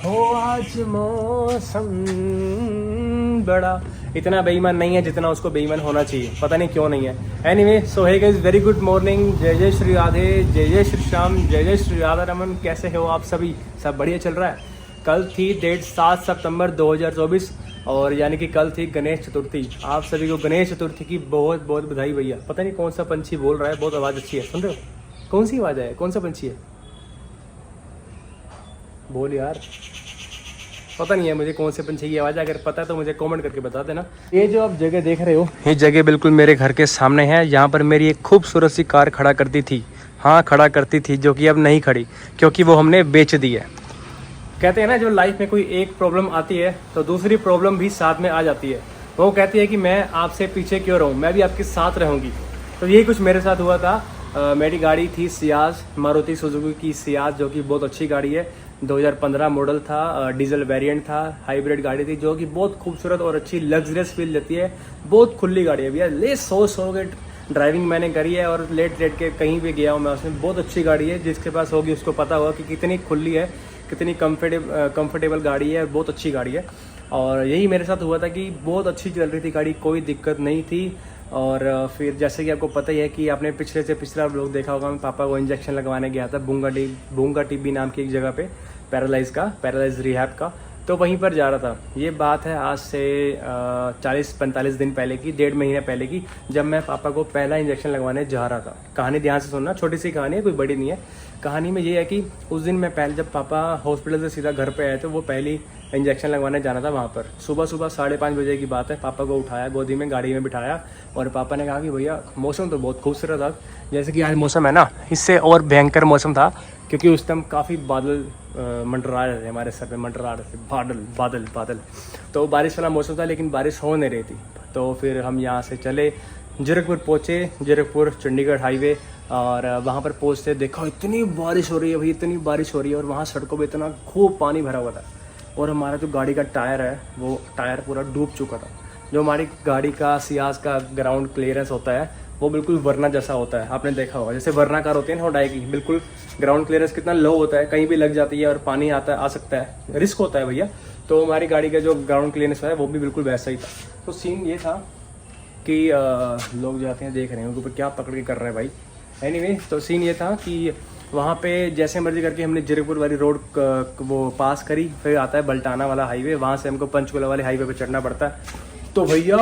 हो आज मौसम बड़ा, इतना बेईमान नहीं है जितना उसको बेईमान होना चाहिए, पता नहीं क्यों नहीं है। Anyway so hey guys, very good morning, जय जय श्री राधे, जय जय श्री श्याम, जय जय श्री राधा रमन। कैसे हो आप सभी? सब बढ़िया चल रहा है। कल थी डेट 7 सितंबर 2024 और यानी कि कल थी गणेश चतुर्थी। आप सभी को गणेश चतुर्थी की बहुत बहुत बधाई भैया। पता नहीं कौन सा पंछी बोल रहा है, बहुत आवाज़ अच्छी है, सुन रहे हो? कौन सी आवाज़ है? कौन सा पंछी है? बोल यार, पता नहीं है मुझे कौन से पंछी की आवाज़ है। अगर पता है तो मुझे कमेंट करके बता देना। ये जो आप जगह देख रहे हो, ये जगह बिल्कुल मेरे घर के सामने है। यहाँ पर मेरी एक खूबसूरत सी कार खड़ा करती थी, हाँ खड़ा करती थी, जो कि अब नहीं खड़ी क्योंकि वो हमने बेच दी है। कहते हैं ना, जब लाइफ में कोई एक प्रॉब्लम आती है तो दूसरी प्रॉब्लम भी साथ में आ जाती है। वो कहती है कि मैं आपसे पीछे क्यों रहूँ, मैं भी आपके साथ रहूँगी। तो यही कुछ मेरे साथ हुआ था। मेरी गाड़ी थी सियाज, मारुति सुजुकी की सियाज, जो कि बहुत अच्छी गाड़ी है। 2015 मॉडल था, डीजल वेरिएंट था, हाइब्रिड गाड़ी थी, जो कि बहुत खूबसूरत और अच्छी लग्जरियस फील देती है। बहुत खुली गाड़ी है भैया, ले सो के ड्राइविंग मैंने करी है और लेट के कहीं भी गया हूँ मैं उसमें। बहुत अच्छी गाड़ी है, जिसके पास होगी उसको पता होगा कि कितनी खुली है, कितनी कंफर्टेबल गाड़ी है, बहुत अच्छी गाड़ी है। और यही मेरे साथ हुआ था कि बहुत अच्छी चल रही थी गाड़ी, कोई दिक्कत नहीं थी। और फिर जैसे कि आपको पता ही है कि आपने पिछले से पिछला लोग देखा होगा, मैं पापा को इंजेक्शन लगवाने गया था बूंगा टीबी नाम की एक जगह पे, पैरालाइज रिहैब का। तो वहीं पर जा रहा था। ये बात है आज से 40-45 दिन पहले की, 1.5 महीने पहले की, जब मैं पापा को पहला इंजेक्शन लगवाने जा रहा था। कहानी ध्यान से सुनना, छोटी सी कहानी है, कोई बड़ी नहीं है। कहानी में ये है कि उस दिन मैं पहले, जब पापा हॉस्पिटल से सीधा घर पे आए थे, वो पहली इंजेक्शन लगवाने जाना था वहाँ पर। सुबह 5:30 बजे की बात है। पापा को उठाया, गोदी में गाड़ी में बिठाया और पापा ने कहा कि भैया मौसम तो बहुत खूबसूरत था, जैसे कि आज मौसम है ना, इससे और भयंकर मौसम था क्योंकि उस टाइम काफ़ी बादल मंडरा रहे थे, हमारे सर पे मंडरा रहे थे बादल। तो बारिश वाला मौसम था, लेकिन बारिश हो नहीं रही थी। तो फिर हम यहाँ से चले, जीरकपुर पहुँचे, जीरकपुर चंडीगढ़ हाईवे। और वहाँ पर पहुँचते देखा इतनी बारिश हो रही है भाई, इतनी बारिश हो रही है, और वहाँ सड़कों पे इतना खूब पानी भरा हुआ था। और हमारा जो गाड़ी का टायर है, वो टायर पूरा डूब चुका था। जो हमारी गाड़ी का सियाज का ग्राउंड क्लियरेंस होता है, वो बिल्कुल वरना जैसा होता है, आपने देखा होगा। जैसे वरना कार होती है ना होंडा की, बिल्कुल ग्राउंड क्लियरेंस कितना लो होता है, कहीं भी लग जाती है और पानी आ सकता है, रिस्क होता है भैया। तो हमारी गाड़ी का जो ग्राउंड क्लियरेंस है वो भी बिल्कुल वैसा ही था। तो सीन ये था कि लोग जाते हैं, देख रहे हैं उनके ऊपर क्या पकड़ के कर रहे हैं भाई। एनीवे तो सीन ये था कि वहाँ पे जैसे मर्जी करके हमने जीरकपुर वाली रोड वो पास करी। फिर आता है बल्टाना वाला हाईवे, वहाँ से हमको पंचकुला वाले हाईवे पे चढ़ना पड़ता है। तो भैया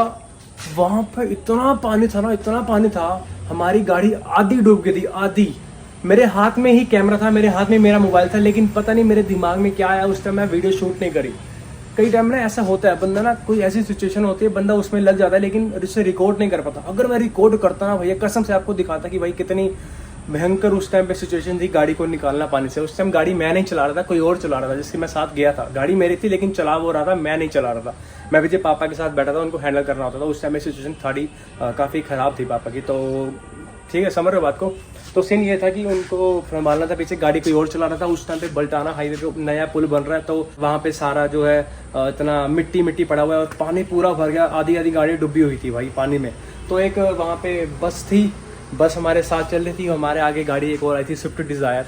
वहाँ पे इतना पानी था ना, इतना पानी था, हमारी गाड़ी आधी डूब गई थी, आधी। मेरे हाथ में ही कैमरा था, मेरे हाथ में मेरा मोबाइल था, लेकिन पता नहीं मेरे दिमाग में क्या आया, उस टाइम मैं वीडियो शूट नहीं करी। कई टाइम ना ऐसा होता है, बंदा ना कोई ऐसी सिचुएशन होती है, बंदा उसमें लग जाता है लेकिन उससे रिकॉर्ड नहीं कर पाता। अगर मैं रिकॉर्ड करता ना भैया, कसम से आपको दिखाता कि भाई कितनी भयंकर उस टाइम पे सिचुएशन थी गाड़ी को निकालना पानी से। उस टाइम गाड़ी मैं नहीं चला रहा था, कोई और चला रहा था, जिसके मैं साथ गया था। गाड़ी मेरी थी लेकिन चला वो रहा था, मैं नहीं चला रहा था। मैं भी पापा के साथ बैठा था, उनको हैंडल करना होता था। उस टाइम में सिचुएशन थोड़ी काफ़ी ख़राब थी पापा की। तो ठीक है, समझ रहे हो बात को। तो सीन ये था कि उनको संभालना था, पीछे गाड़ी कोई और चला रहा था। उस टाइम पे बल्टाना हाईवे पे नया पुल बन रहा है, तो वहाँ पे सारा जो है इतना मिट्टी पड़ा हुआ है और पानी पूरा भर गया, आधी गाड़ी डूबी हुई थी भाई पानी में। तो एक वहाँ पे बस थी, बस हमारे साथ चल रही थी, हमारे आगे गाड़ी एक और आई थी, स्विफ्ट डिज़ायर।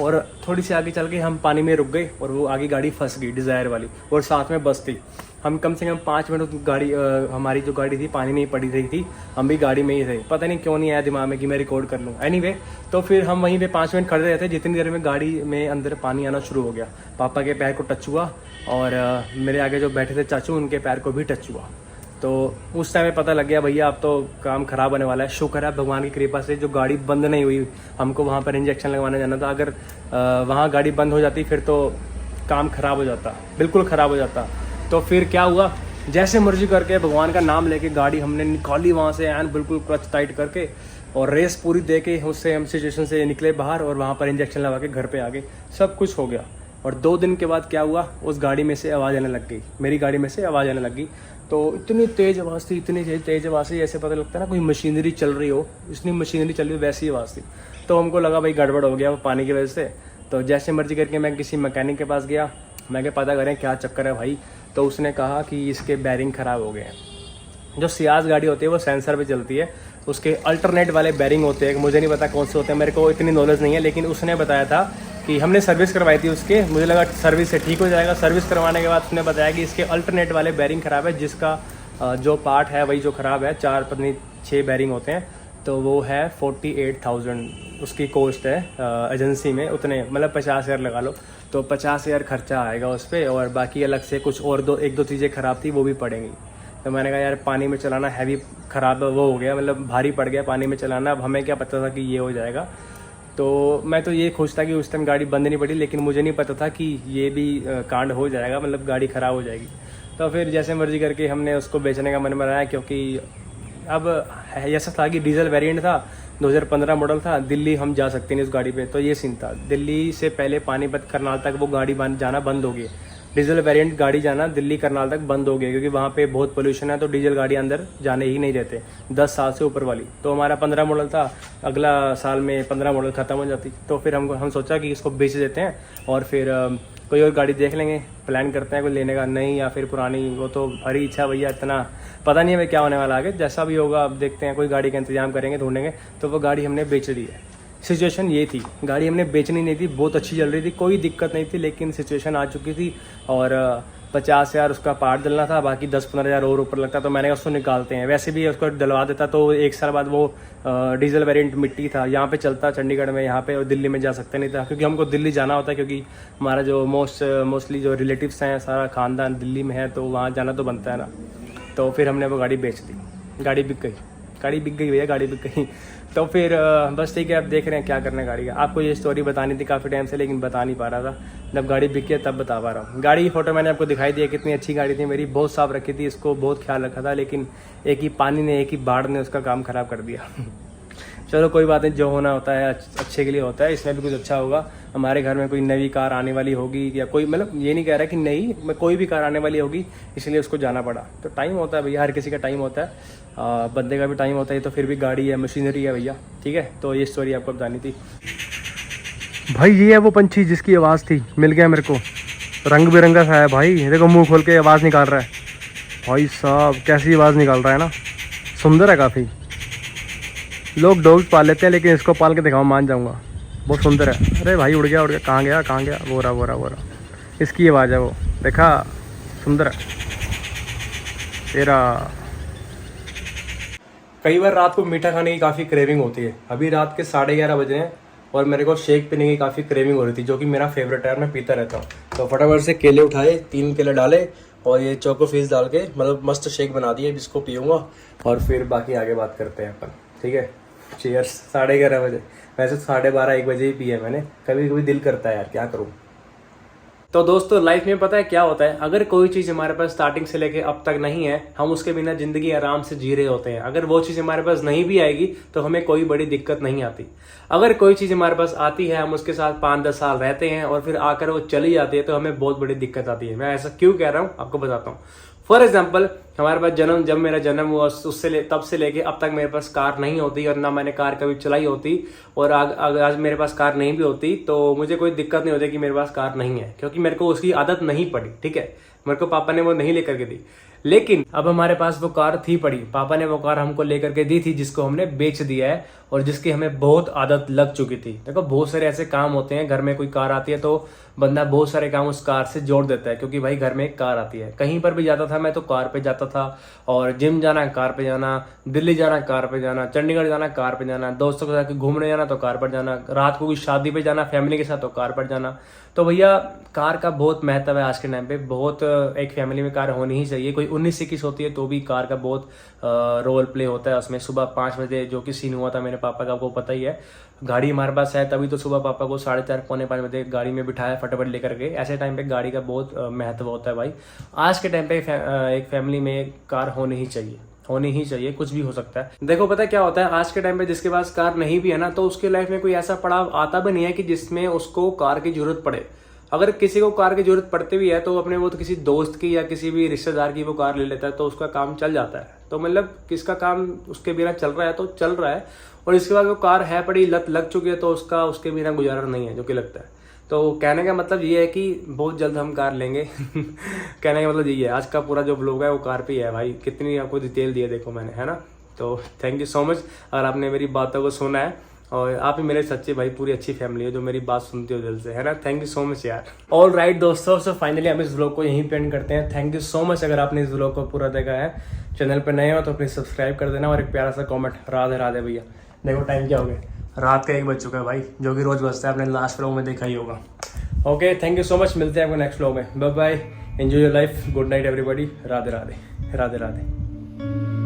और थोड़ी सी आगे चल के हम पानी में रुक गए और वो आगे गाड़ी फंस गई डिज़ायर वाली, और साथ में बस थी। हम कम से कम 5 मिनट गाड़ी हमारी जो गाड़ी थी पानी में ही पड़ी रही थी, हम भी गाड़ी में ही थे। पता नहीं क्यों नहीं आया दिमाग में कि मैं रिकॉर्ड कर लूँ। एनीवे तो फिर हम वहीं पे 5 मिनट खड़े रहे थे, जितनी देर में गाड़ी में अंदर पानी आना शुरू हो गया। पापा के पैर को टच हुआ और मेरे आगे जो बैठे थे चाचू, उनके पैर को भी टच हुआ। तो उस टाइम में पता लग गया भैया अब तो काम खराब होने वाला है। शुक्र है भगवान की कृपा से जो गाड़ी बंद नहीं हुई। हमको वहाँ पर इंजेक्शन लगवाने जाना था, अगर वहाँ गाड़ी बंद हो जाती फिर तो काम खराब हो जाता, बिल्कुल ख़राब हो जाता। तो फिर क्या हुआ, जैसे मर्जी करके भगवान का नाम लेके गाड़ी हमने निकाली वहाँ से, एंड बिल्कुल क्लच टाइट करके, और रेस पूरी दे के उससे हम सिचुएशन से निकले बाहर और वहाँ पर इंजेक्शन लगा के घर पे आ गए। सब कुछ हो गया। और 2 दिन के बाद क्या हुआ, उस गाड़ी में से आवाज़ आने लग गई, मेरी गाड़ी में से आवाज़ आने लग गई। तो इतनी तेज़ आवाज़ थी, इतनी तेज़ आवाज़ थी, ऐसे पता लगता है ना कोई मशीनरी चल रही हो, इतनी मशीनरी चल रही हो, वैसी आवाज़ थी। तो हमको लगा भाई गड़बड़ हो गया वो पानी की वजह से। तो जैसे मर्जी करके मैं किसी मैकेनिक के पास गया, मैं क्या पता करें क्या चक्कर है भाई। तो उसने कहा कि इसके बैरिंग ख़राब हो गए हैं। जो सियाज गाड़ी होती है वो सेंसर पे चलती है, उसके अल्टरनेट वाले बैरिंग होते हैं, मुझे नहीं पता कौन से होते हैं, मेरे को इतनी नॉलेज नहीं है, लेकिन उसने बताया था कि हमने सर्विस करवाई थी उसके, मुझे लगा सर्विस से ठीक हो जाएगा। सर्विस करवाने के बाद उसने बताया कि इसके अल्टरनेट वाले बैरिंग ख़राब है, जिसका जो पार्ट है वही जो ख़राब है, 4 पता नहीं 6 बैरिंग होते हैं, तो वो है 48,000 उसकी कॉस्ट है एजेंसी में, उतने मतलब 50,000 लगा लो, तो 50,000 खर्चा आएगा उस पर, और बाकी अलग से कुछ और एक दो चीज़ें ख़राब थी वो भी पड़ेंगी। तो मैंने कहा यार पानी में चलाना हैवी ख़राब वो हो गया, मतलब भारी पड़ गया पानी में चलाना, अब हमें क्या पता था कि ये हो जाएगा। तो मैं तो ये खुश था कि उस टाइम गाड़ी बंद नहीं पड़ी, लेकिन मुझे नहीं पता था कि ये भी कांड हो जाएगा, मतलब गाड़ी ख़राब हो जाएगी। तो फिर जैसे मर्जी करके हमने उसको बेचने का मन बनाया, क्योंकि अब ऐसा था कि डीजल वेरिएंट था, 2015 मॉडल था, दिल्ली हम जा सकते नहीं उस गाड़ी पे, तो ये सीन था। दिल्ली से पहले पानीपत करनाल तक वो गाड़ी जाना बंद हो गई, डीजल वेरिएंट गाड़ी जाना दिल्ली करनाल तक बंद हो गया, क्योंकि वहाँ पे बहुत पोल्यूशन है, तो डीजल गाड़ी अंदर जाने ही नहीं देते 10 साल से ऊपर वाली। तो हमारा 15 मॉडल था, अगला साल में 15 मॉडल ख़त्म हो जाती, तो फिर हम सोचा कि इसको बेच देते हैं और फिर कोई और गाड़ी देख लेंगे, प्लान करते हैं कोई लेने का, नहीं या फिर पुरानी, वो तो भरी इच्छा भैया, इतना पता नहीं है भाई क्या होने वाला आगे, जैसा भी होगा अब देखते हैं, कोई गाड़ी का इंतजाम करेंगे, ढूंढेंगे। तो वो गाड़ी हमने बेच दी है। सिचुएशन ये थी, गाड़ी हमने बेचनी नहीं थी, बहुत अच्छी चल रही थी, कोई दिक्कत नहीं थी, लेकिन सिचुएशन आ चुकी थी और 50,000 उसका पार्ट डलना था, बाकी 10-15,000 और ऊपर लगता, तो मैंने उसको निकालते हैं, वैसे भी उसको डलवा देता तो 1 साल बाद वो डीजल वेरिएंट मिट्टी था, यहाँ पे चलता चंडीगढ़ में, यहाँ पे, और दिल्ली में जा सकते नहीं था, क्योंकि हमको दिल्ली जाना होता है, क्योंकि हमारा जो मोस्टली जो रिलेटिव्स हैं, सारा खानदान दिल्ली में है, तो वहाँ जाना तो बनता है ना। तो फिर हमने वो गाड़ी बेच दी, गाड़ी बिक गई भैया, गाड़ी बिक गई। तो फिर बस ठीक है, अब देख रहे हैं क्या करना है गाड़ी का। आपको ये स्टोरी बतानी थी काफ़ी टाइम से, लेकिन बता नहीं पा रहा था, जब गाड़ी बिकी है तब बता पा रहा हूँ। गाड़ी की फ़ोटो मैंने आपको दिखाई दी है, कितनी अच्छी गाड़ी थी मेरी, बहुत साफ रखी थी, इसको बहुत ख्याल रखा था, लेकिन एक ही पानी ने, एक ही बाढ़ ने उसका काम ख़राब कर दिया। चलो कोई बात नहीं, जो होना होता है अच्छे के लिए होता है, इसमें भी कुछ अच्छा होगा। हमारे घर में कोई नई कार आने वाली होगी, या कोई, मतलब ये नहीं कह रहा कि नई, कोई भी कार आने वाली होगी, इसलिए उसको जाना पड़ा। तो टाइम होता है भैया, हर किसी का टाइम होता है, बंदे का भी टाइम होता है, तो फिर भी गाड़ी है, मशीनरी है भैया, ठीक है। तो ये स्टोरी आपको बतानी थी भाई। ये है वो पंछी जिसकी आवाज़ थी, मिल गया मेरे को, रंग बिरंगा सा है भाई, देखो मुँह खोल के आवाज़ निकाल रहा है भाई साहब, कैसी आवाज़ निकाल रहा है ना, सुंदर है काफ़ी। लोग डॉग्स पाल लेते हैं, लेकिन इसको पाल के दिखाओ, मान जाऊंगा, बहुत सुंदर है। अरे भाई उड़ गया, कहाँ गया, वो रहा, इसकी आवाज़ है वो, देखा, सुंदर है तेरा। कई बार रात को मीठा खाने की काफ़ी क्रेविंग होती है। अभी रात के 11:30 बजे हैं और मेरे को शेक पीने की काफ़ी क्रेविंग हो रही थी, जो कि मेरा फेवरेट है, मैं पीता रहता हूँ। तो फटाफट से केले उठाए, 3 केले डाले और ये चोको फिश डाल के मतलब मस्त शेक बना दिए, जिसको पीऊँगा और फिर बाकी आगे बात करते हैं अपन, ठीक है। चीयर्स। 11:30 बजे, वैसे 12:30-1 बजे ही पिया मैंने, कभी कभी दिल करता है यार, क्या करूँ। तो दोस्तों लाइफ में पता है क्या होता है, अगर कोई चीज़ हमारे पास स्टार्टिंग से लेके अब तक नहीं है, हम उसके बिना जिंदगी आराम से जी रहे होते हैं। अगर वो चीज़ हमारे पास नहीं भी आएगी तो हमें कोई बड़ी दिक्कत नहीं आती। अगर कोई चीज़ हमारे पास आती है, हम उसके साथ 5-10 साल रहते हैं और फिर आकर वो चली जाती है, तो हमें बहुत बड़ी दिक्कत आती है। मैं ऐसा क्यों कह रहा हूँ आपको बताता हूँ। फॉर एग्जाम्पल, हमारे पास जब मेरा जन्म हुआ उससे तब से लेके अब तक मेरे पास कार नहीं होती और ना मैंने कार कभी चलाई होती, और आज मेरे पास कार नहीं भी होती तो मुझे कोई दिक्कत नहीं होती कि मेरे पास कार नहीं है, क्योंकि मेरे को उसकी आदत नहीं पड़ी, ठीक है। मेरे को पापा ने वो नहीं लेकर के दी, लेकिन अब हमारे पास वो कार थी पड़ी, पापा ने वो कार हमको लेकर के दी थी, जिसको हमने बेच दिया है और जिसकी हमें बहुत आदत लग चुकी थी। देखो बहुत सारे ऐसे काम होते हैं, घर में कोई कार आती है तो बंदा बहुत सारे काम उस कार से जोड़ देता है, क्योंकि भाई घर में एक कार आती है। कहीं पर भी जाता था मैं तो कार पे जाता था, और जिम जाना कार पे जाना, दिल्ली जाना कार पे जाना, चंडीगढ़ जाना कार पे जाना, दोस्तों के साथ घूमने जाना तो कार पर जाना, रात को कोई शादी पे जाना फैमिली के साथ तो कार पर जाना। तो भैया कार का बहुत महत्व है आज के टाइम पे, बहुत एक फैमिली में कार होनी ही चाहिए। कोई 19-21 होती है तो भी कार का बहुत रोल प्ले होता है उसमें। सुबह 5 बजे जो कि सीन हुआ था मेरे पापा का, आपको पता ही है। गाड़ी हमारे पास है तभी तो सुबह पापा को 4:30-4:45 बजे गाड़ी में बिठाया फटाफट लेकर के। ऐसे टाइम पे गाड़ी का बहुत महत्व होता है भाई। आज के टाइम पे एक फैमिली में कार होनी ही चाहिए, कुछ भी हो सकता है। देखो पता क्या होता है, आज के टाइम पे जिसके पास कार नहीं भी है ना, तो उसके लाइफ में कोई ऐसा पड़ाव आता भी नहीं है कि जिसमें उसको कार की जरूरत पड़े। अगर किसी को कार की जरूरत पड़ती भी है तो अपने वो तो किसी दोस्त की या किसी भी रिश्तेदार की वो कार ले लेता है, तो उसका काम चल जाता है। तो मतलब किसका काम उसके बिना चल रहा है तो चल रहा है, और इसके बाद वो कार है पड़ी, लत लग चुकी है, तो उसके बिना गुजारा नहीं है, जो कि लगता है। तो कहने का मतलब ये है कि बहुत जल्द हम कार लेंगे। कहने का मतलब यही है। आज का पूरा जो ब्लॉग है वो कार पे ही है भाई। कितनी आपको डिटेल दी है देखो मैंने, है ना। तो थैंक यू सो मच अगर आपने मेरी बातों को सुना है। और आप ही मेरे सच्चे भाई, पूरी अच्छी फैमिली है जो मेरी बात सुनती हो दिल से, है ना। थैंक यू सो मच यार। ऑल राइट दोस्तों, सो फाइनली हम इस व्लॉग को यहीं पे एंड करते हैं। थैंक यू सो मच अगर आपने इस व्लॉग को पूरा देखा है। चैनल पे नए हो तो प्लीज सब्सक्राइब कर देना और एक प्यारा सा कॉमेंट। राधे राधे भैया। देखो टाइम क्या हो गया, रात का 1 बज चुका है भाई, जो कि रोज बजता है, आपने लास्ट व्लॉग में देखा ही होगा। Okay, thank you so much, मिलते हैं आपको नेक्स्ट व्लॉग में। Bye bye, enjoy your life, good night everybody, Radhe Radhe, Radhe Radhe.